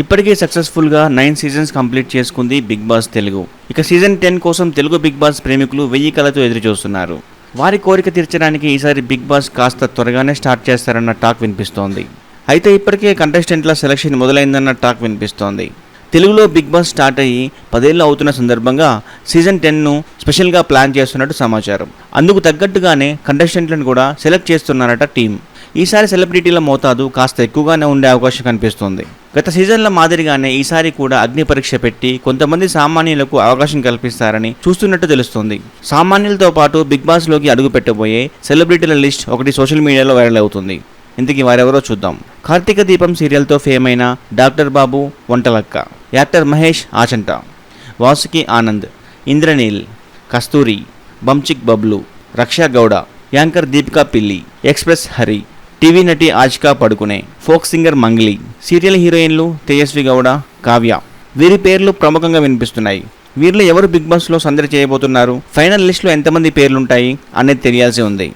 ఇప్పటికే సక్సెస్ఫుల్గా 9 seasons complete చేసుకుంది బిగ్ బాస్ తెలుగు. ఇక సీజన్ 10 కోసం తెలుగు బిగ్ బాస్ ప్రేమికులు 1000 కళతో ఎదురు చూస్తున్నారు. వారి కోరిక తీర్చడానికి ఈసారి బిగ్ బాస్ కాస్త త్వరగానే స్టార్ట్ చేస్తారన్న టాక్ వినిపిస్తోంది. అయితే ఇప్పటికే కంటెస్టెంట్ల సెలక్షన్ మొదలైందన్న టాక్ వినిపిస్తోంది. తెలుగులో బిగ్ బాస్ స్టార్ట్ అయ్యి 10 ఏళ్ళు అవుతున్న సందర్భంగా సీజన్ 10ను స్పెషల్గా ప్లాన్ చేస్తున్నట్టు సమాచారం. అందుకు తగ్గట్టుగానే కంటెస్టెంట్లను కూడా సెలెక్ట్ చేస్తున్నారట టీం. ఈసారి సెలబ్రిటీల మోతాదు కాస్త ఎక్కువగానే ఉండే అవకాశం కనిపిస్తోంది. గత సీజన్ల మాదిరిగానే ఈసారి కూడా అగ్ని పరీక్ష పెట్టి కొంతమంది సామాన్యులకు అవకాశం కల్పిస్తారని చూస్తున్నట్టు తెలుస్తోంది. సామాన్యులతో పాటు బిగ్ బాస్లోకి అడుగు పెట్టబోయే సెలబ్రిటీల లిస్ట్ ఒకటి సోషల్ మీడియాలో వైరల్ అవుతుంది. ఇంతకీ వారెవరో చూద్దాం. కార్తీక దీపం సీరియల్తో ఫేమ్ అయిన డాక్టర్ బాబు వంటలక్క, యాక్టర్ మహేష్ ఆచంట, వాసుకి ఆనంద్, ఇంద్రనీల్, కస్తూరి, బంచిక్ బబ్లు, రక్షా గౌడ, యాంకర్ దీపికా పిల్లి, ఎక్స్ప్రెస్ హరి, టీవీ నటి ఆచికా పడుకునే, ఫోక్ సింగర్ మంగ్లీ, సీరియల్ హీరోయిన్లు తేజస్వి గౌడ, కావ్య, వీరి పేర్లు ప్రముఖంగా వినిపిస్తున్నాయి. వీరిలో ఎవరు బిగ్ బాస్లో సందడి చేయబోతున్నారు, ఫైనల్ లిస్టులో ఎంతమంది పేర్లుంటాయి అనేది తెలియాల్సి ఉంది.